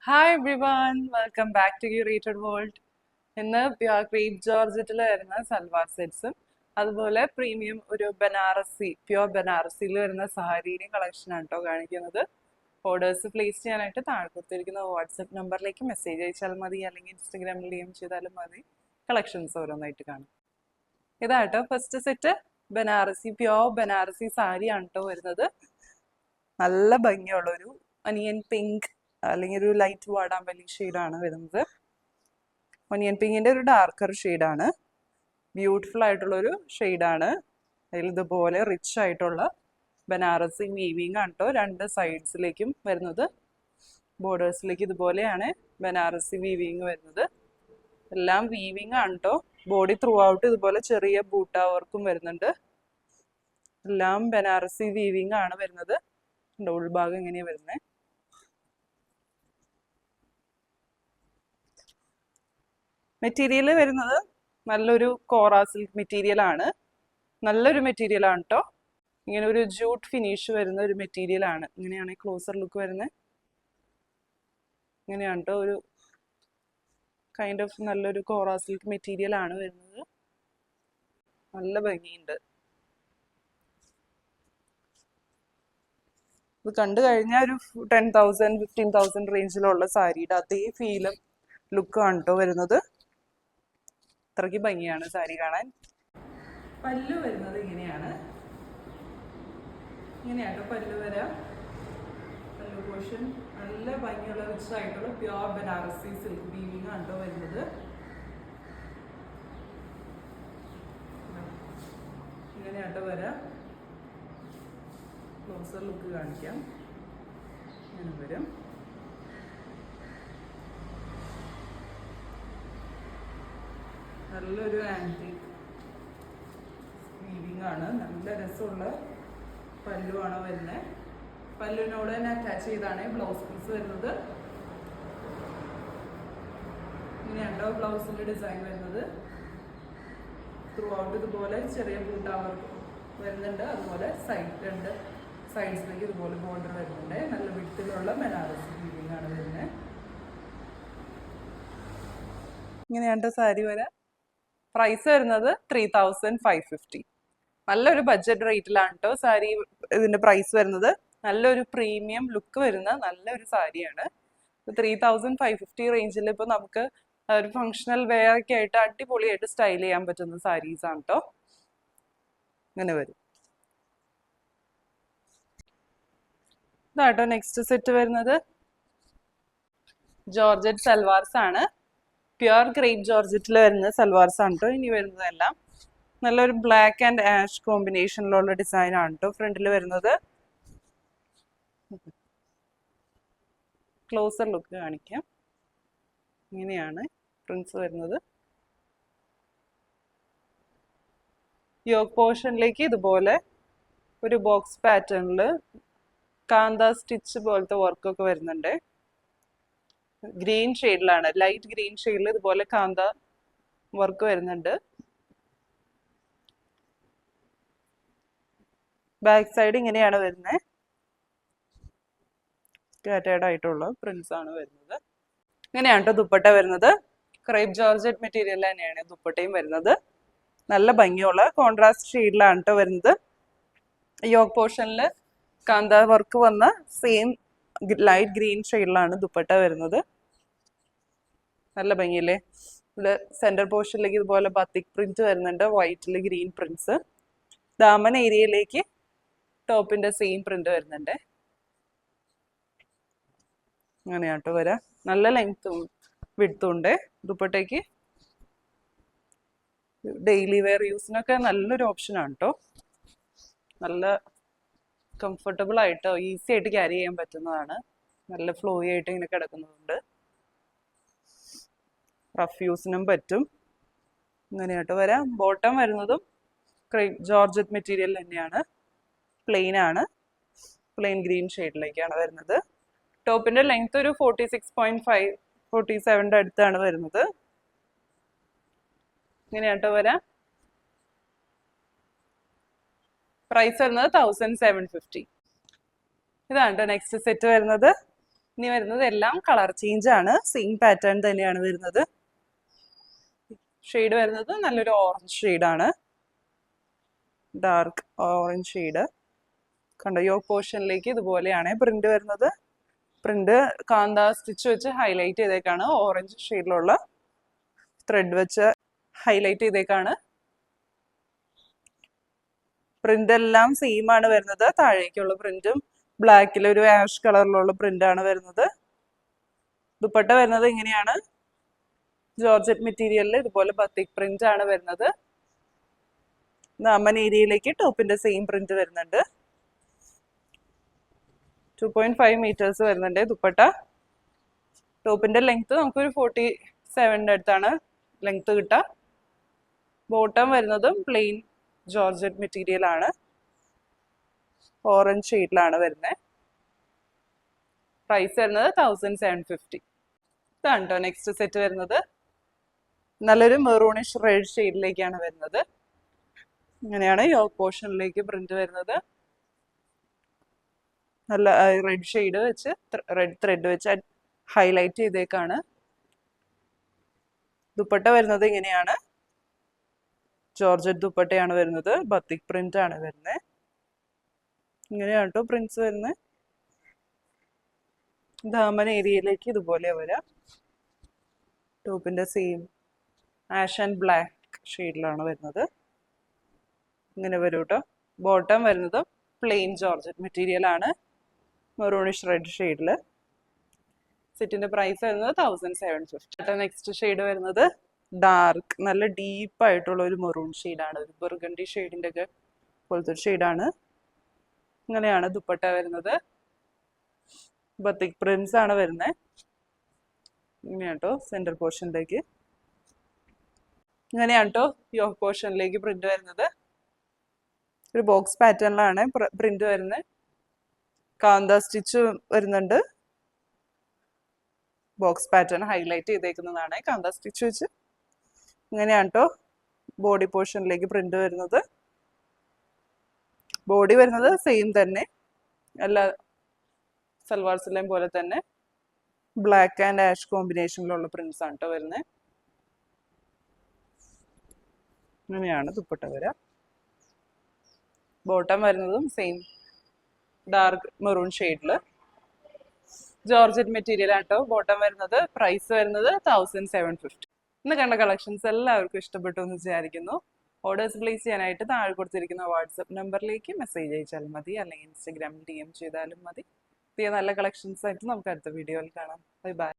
Hi everyone, welcome back to curated world. ഇന്ന് pure crepe ജോർജറ്റിൽ വരുന്ന സൽവാർ സെറ്റ്സും അതുപോലെ പ്രീമിയം ഒരു പ്യുർ ബനാറസിയിൽ വരുന്ന സാരിയുടെയും കളക്ഷനാണ് കേട്ടോ കാണിക്കുന്നത്. ഓർഡേഴ്സ് പ്ലേസ് ചെയ്യാനായിട്ട് താഴെ കൊടുത്തിരിക്കുന്ന വാട്സപ്പ് നമ്പറിലേക്ക് മെസ്സേജ് അയച്ചാൽ മതി, അല്ലെങ്കിൽ ഇൻസ്റ്റഗ്രാമിൽ DM ചെയ്താലും മതി. കളക്ഷൻസ് ഓരോന്നായിട്ട് കാണും. ഇതാട്ടോ ഫസ്റ്റ് സെറ്റ്, പ്യുർ ബനാറസി സാരിയാണ് കേട്ടോ വരുന്നത്. നല്ല ഭംഗിയുള്ളൊരു ഒനിയൻ പിങ്ക് അല്ലെങ്കിൽ ഒരു ലൈറ്റ് വാടാമ്പലി ഷെയ്ഡാണ് വരുന്നത്. ഒനിയൻ പിങ്കിന്റെ ഒരു ഡാർക്കർ ഷെയ്ഡാണ്, ബ്യൂട്ടിഫുൾ ആയിട്ടുള്ളൊരു ഷെയ്ഡാണ്. അതിൽ ഇതുപോലെ റിച്ച് ആയിട്ടുള്ള ബനാറസി വീവിങ് ആണ് കേട്ടോ രണ്ട് സൈഡ്സിലേക്കും വരുന്നത്. ബോർഡേഴ്സിലേക്ക് ഇതുപോലെയാണ് ബനാറസി വീവിങ് വരുന്നത്. എല്ലാം വീവിങ് ആണ് കേട്ടോ. ബോഡി ത്രൂ ഔട്ട് ഇതുപോലെ ചെറിയ ബൂട്ട വർക്കും വരുന്നുണ്ട്. എല്ലാം ബനാറസി വീവിങ് ആണ് വരുന്നത്. ഉൾഭാഗം ഇങ്ങനെയാണ് വരുന്നത്. മെറ്റീരിയൽ വരുന്നത് നല്ലൊരു കോറ സിൽക്ക് മെറ്റീരിയൽ ആണ്. നല്ലൊരു മെറ്റീരിയൽ ആണ് കേട്ടോ. ഇങ്ങനെ ഒരു ജൂട്ട് ഫിനിഷ് വരുന്ന ഒരു മെറ്റീരിയൽ ആണ്. ഇങ്ങനെയാണ് ക്ലോസർ ലുക്ക് വരുന്നത്. ഇങ്ങനെയാണ് കേട്ടോ, ഒരു കൈൻഡ് ഓഫ് നല്ലൊരു കോറ സിൽക്ക് മെറ്റീരിയൽ ആണ് വരുന്നത്. നല്ല ഭംഗിയുണ്ട്. ഇത് കണ്ടു കഴിഞ്ഞാൽ ഒരു 10,000 15,000 റേഞ്ചിലുള്ള സാരിയുടെ അതേ ഫീലും ലുക്കാണ് കേട്ടോ വരുന്നത്. അത്രയ്ക്ക് ഭംഗിയാണ് സാരി കാണാൻ. പല്ലു വരുന്നത് ഇങ്ങനെയാണ് പല്ലു വരാം. പല്ലു പോർഷൻ നല്ല ഭംഗിയുള്ള റിച്ച് ആയിട്ടുള്ള പ്യുർ ബനാറസി സിൽക്ക് വീവിങ് ആണ് കേട്ടോ വരുന്നത്. ഇങ്ങനെയാട്ടോ വരാം. ക്ലോസർ ലുക്ക് കാണിക്കാം. ഇങ്ങനെ വരും. നല്ലൊരു ആൻറ്റിക് വീവിങ് ആണ്. നല്ല രസമുള്ള പല്ലുവാണ് വരുന്നത്. പല്ലുവിനോട് തന്നെ അറ്റാച്ച് ചെയ്താണ് ബ്ലൗസ് പീസ് വരുന്നത്. ഇങ്ങനെയാണോ ബ്ലൗസിൻ്റെ ഡിസൈൻ വരുന്നത്. ത്രൂ ഔട്ട് ഇതുപോലെ ചെറിയ ബൂട്ട വർക്ക് വരുന്നുണ്ട്. അതുപോലെ രണ്ട് സൈഡ്സിലേക്ക് ഇതുപോലെ ബോർഡർ വരുന്നുണ്ട്. നല്ല വിട്ടിലുള്ള ബനാറസി വീവിങ് ആണ് വരുന്നത്. ഇങ്ങനെയാണ് സാരി വരാം. പ്രൈസ് വരുന്നത് 3,550. നല്ലൊരു ബഡ്ജറ്റ് റേറ്റിലാണ് കേട്ടോ സാരി ഇതിന്റെ പ്രൈസ് വരുന്നത്. നല്ലൊരു പ്രീമിയം ലുക്ക് വരുന്ന നല്ലൊരു സാരിയാണ്. 3,550 റേഞ്ചിൽ ഇപ്പോൾ നമുക്ക് ഒരു ഫങ്ഷണൽ വെയർ ഒക്കെ ആയിട്ട് അടിപൊളിയായിട്ട് സ്റ്റൈൽ ചെയ്യാൻ പറ്റുന്ന സാരീസ് ആണ് കേട്ടോ. ഇങ്ങനെ വരും. ഇതാട്ടോ നെക്സ്റ്റ് സെറ്റ് വരുന്നത്. ജോർജറ്റ് സൽവാർസ് ആണ്. പ്യുർ ക്രേപ്പ് ജോർജറ്റിൽ വരുന്ന സൽവാർസ് ആണ് കേട്ടോ ഇനി വരുന്നതെല്ലാം. നല്ലൊരു ബ്ലാക്ക് ആൻഡ് ആഷ് കോമ്പിനേഷനിലുള്ള ഡിസൈൻ ആണ് കേട്ടോ ഫ്രണ്ടിൽ വരുന്നത്. ക്ലോസർ ലുക്ക് കാണിക്കാം. ഇങ്ങനെയാണ് പ്രിന്റ്സ് വരുന്നത്. യോക്ക് പോർഷനിലേക്ക് ഇതുപോലെ ഒരു ബോക്സ് പാറ്റേണിൽ കാന്ത സ്റ്റിച്ച് പോലത്തെ വർക്കൊക്കെ വരുന്നുണ്ട്. ഗ്രീൻ ഷെയ്ഡിലാണ്, ലൈറ്റ് ഗ്രീൻ ഷെയ്ഡിൽ ഇതുപോലെ കാന്ത വർക്ക് വരുന്നുണ്ട്. ബാക്ക് സൈഡ് ഇങ്ങനെയാണ് വരുന്നത്. സ്കാറ്റേർഡ് ആയിട്ടുള്ള പ്രിന്റ്സ് ആണ് വരുന്നത്. ഇങ്ങനെയാണ് കേട്ടോ ദുപ്പട്ട വരുന്നത്. ക്രേപ്പ് ജോർജറ്റ് മെറ്റീരിയൽ തന്നെയാണ് ദുപ്പട്ടയും വരുന്നത്. നല്ല ഭംഗിയുള്ള കോൺട്രാസ്റ്റ് ഷെയ്ഡിലാണ് കേട്ടോ വരുന്നത്. യോക്ക് പോർഷനിൽ കാന്ത വർക്ക് വന്ന സെയിം ലൈറ്റ് ഗ്രീൻ ഷെയ്ഡിലാണ് ദുപ്പട്ട വരുന്നത്. നല്ല ഭംഗിയല്ലേ. ഇവിടെ സെന്റർ പോർഷനിലേക്ക് ഇതുപോലെ ബത്തിക് പ്രിന്റ് വരുന്നുണ്ട്. വൈറ്റിൽ ഗ്രീൻ പ്രിന്റ്സ്. ദാമൻ ഏരിയയിലേക്ക് ടോപ്പിന്റെ സെയിം പ്രിന്റ് വരുന്നുണ്ട്. അങ്ങനെയാട്ടോ വരാം. നല്ല ലെങ്ത്തും വിഡ്ത്തും ഉണ്ട് ദുപ്പട്ടയ്ക്ക്. ഡെയിലി വെയർ യൂസിനൊക്കെ നല്ലൊരു ഓപ്ഷനാണ് കേട്ടോ. നല്ല കംഫർട്ടബിൾ ആയിട്ട് ഈസി ആയിട്ട് ക്യാരി ചെയ്യാൻ പറ്റുന്നതാണ്. നല്ല ഫ്ലോയി ആയിട്ട് ഇങ്ങനെ കിടക്കുന്നതുകൊണ്ട് റഫ് യൂസിനും പറ്റും. ഇങ്ങനെയായിട്ട് വരാം. ബോട്ടം വരുന്നതും ജോർജറ്റ് മെറ്റീരിയൽ തന്നെയാണ്. പ്ലെയിൻ ആണ്. പ്ലെയിൻ ഗ്രീൻ ഷെയ്ഡിലേക്കാണ് വരുന്നത്. ടോപ്പിന്റെ ലെങ്ത് ഒരു 46.5 47 അടുത്താണ് വരുന്നത്. ഇങ്ങനെയാട്ടോ വരാം. പ്രൈസ് വരുന്നത് 1,750. ഇതാണ് നെക്സ്റ്റ് സെറ്റ് വരുന്നത്. ഇനി വരുന്നത് എല്ലാം കളർ ചേഞ്ച് ആണ്, സെയിം പാറ്റേൺ തന്നെയാണ് വരുന്നത്. ഷെയ്ഡ് വരുന്നത് നല്ലൊരു ഓറഞ്ച് ഷെയ്ഡാണ്, ഡാർക്ക് ഓറഞ്ച് ഷെയ്ഡ്. കണ്ടോ, യോക്ക് പോർഷനിലേക്ക് ഇതുപോലെയാണ് പ്രിന്റ് വരുന്നത്. പ്രിന്റ് കാന്ത സ്റ്റിച്ച് വെച്ച് ഹൈലൈറ്റ് ചെയ്തേക്കാണ്, ഓറഞ്ച് ഷെയ്ഡിലുള്ള ത്രെഡ് വെച്ച് ഹൈലൈറ്റ് ചെയ്തേക്കാണ്. പ്രിന്റ് എല്ലാം സെയിം ആണ് വരുന്നത്. താഴേക്കുള്ള പ്രിന്റും ബ്ലാക്കിൽ ഒരു ആഷ് കളറിലുള്ള പ്രിന്റ് ആണ് വരുന്നത്. ദുപ്പട്ട വരുന്നത് ഇങ്ങനെയാണ്, ജോർജറ്റ് മെറ്റീരിയലിൽ ഇതുപോലെ ബത്തിക് പ്രിന്റ് ആണ് വരുന്നത്. ദാമൻ ഏരിയയിലേക്ക് ടോപ്പിന്റെ സെയിം പ്രിന്റ് വരുന്നുണ്ട്. 2.5 മീറ്റേഴ്സ് വരുന്നുണ്ട് ദുപ്പട്ട. ടോപ്പിന്റെ ലെങ്ത് നമുക്കൊരു 47 അടുത്താണ് ലെങ്ത് കിട്ടുക. ബോട്ടം വരുന്നതും പ്ലെയിൻ ജോർജറ്റ് മെറ്റീരിയൽ ആണ്, ഓറഞ്ച് ഷെയ്ഡിലാണ് വരുന്നത്. പ്രൈസ് വരുന്നത് 1750. ഇതാണ് കേട്ടോ നെക്സ്റ്റ് സെറ്റ് വരുന്നത്. നല്ലൊരു മെറൂണിഷ് റെഡ് ഷെയ്ഡിലേക്കാണ് വരുന്നത്. ഇങ്ങനെയാണ് യോക്ക് പോർഷനിലേക്ക് പ്രിന്റ് വരുന്നത്. നല്ല റെഡ് ഷെയ്ഡ് വെച്ച് റെഡ് ത്രെഡ് വെച്ച് ഹൈലൈറ്റ് ചെയ്തേക്കാണ്. ദുപ്പട്ട വരുന്നത് ഇങ്ങനെയാണ്, ജോർജറ്റ് ദുപ്പട്ടയാണ് വരുന്നത്, ബത്തിക് പ്രിന്റ് ആണ് വരുന്നത്. ഇങ്ങനെയാണ് കേട്ടോ പ്രിന്റ്സ് വരുന്നത്. ദാമൻ ഏരിയയിലേക്ക് ഇതുപോലെ വരാം. ടോപ്പിന്റെ സെയിം ആഷ് ആൻഡ് ബ്ലാക്ക് ഷെയ്ഡിലാണ് വരുന്നത്. ഇങ്ങനെ വരും കേട്ടോ. ബോട്ടം വരുന്നത് പ്ലെയിൻ ജോർജറ്റ് മെറ്റീരിയൽ ആണ്, മെറൂണിഷ് റെഡ് ഷെയ്ഡിൽ. സെറ്റിന്റെ പ്രൈസ് വരുന്നത് 1750. നെക്സ്റ്റ് ഷെയ്ഡ് വരുന്നത് ഡാർക്ക്, നല്ല ഡീപ്പ് ആയിട്ടുള്ള ഒരു മെറൂൺ ഷെയ്ഡാണ്, ഒരു ബർഗണ്ടി ഷെയ്ഡിന്റെ ഒക്കെ പോലത്തെ ഒരു ഷെയ്ഡാണ്. ഇങ്ങനെയാണ് ദുപ്പട്ട വരുന്നത്. ബത്തിക് പ്രിന്റ്സ് ആണ് വരുന്നത്. ഇങ്ങനെയാണ് കേട്ടോ സെന്റർ പോർഷനിലേക്ക്. ഇങ്ങനെയാണ് കേട്ടോ യോക്ക് പോർഷനിലേക്ക് പ്രിന്റ് വരുന്നത്. ഒരു ബോക്സ് പാറ്റേണിലാണ് പ്രിന്റ് വരുന്നത്. കാന്ത സ്റ്റിച്ച് വരുന്നുണ്ട്. ബോക്സ് പാറ്റേൺ ഹൈലൈറ്റ് ചെയ്തേക്കുന്നതാണ് കാന്ത സ്റ്റിച്ച് വെച്ച്. ഇങ്ങനെയാണ് കേട്ടോ ബോഡി പോർഷനിലേക്ക് പ്രിന്റ് വരുന്നത്. ബോഡി വരുന്നത് സെയിം തന്നെ, എല്ലാ സൽവാർ സിലൈൻ പോലെ തന്നെ ബ്ലാക്ക് ആൻഡ് ആഷ് കോമ്പിനേഷനിലുള്ള പ്രിന്റ്സ് ആണ് കേട്ടോ വരുന്നത്. ഇങ്ങനെയാണ് ദുപ്പട്ട വരിക. ബോട്ടം വരുന്നതും സെയിം ഡാർക്ക് മെറൂൺ ഷെയ്ഡില്, ജോർജറ്റ് മെറ്റീരിയൽ ആട്ടോ ബോട്ടം വരുന്നത്. പ്രൈസ് വരുന്നത് 1750. ഇന്ന് കണ്ട കളക്ഷൻസ് എല്ലാവർക്കും ഇഷ്ടപ്പെട്ടു എന്ന് വിചാരിക്കുന്നു. ഓർഡേഴ്സ് പ്ലേസ് ചെയ്യാനായിട്ട് താഴെ കൊടുത്തിരിക്കുന്ന വാട്സപ്പ് നമ്പറിലേക്ക് മെസ്സേജ് അയച്ചാൽ മതി, അല്ലെങ്കിൽ ഇൻസ്റ്റഗ്രാമിൽ DM ചെയ്താലും മതി. പുതിയ നല്ല കളക്ഷൻസ് ആയിട്ട് നമുക്ക് അടുത്ത വീഡിയോയിൽ കാണാം. Bye bye.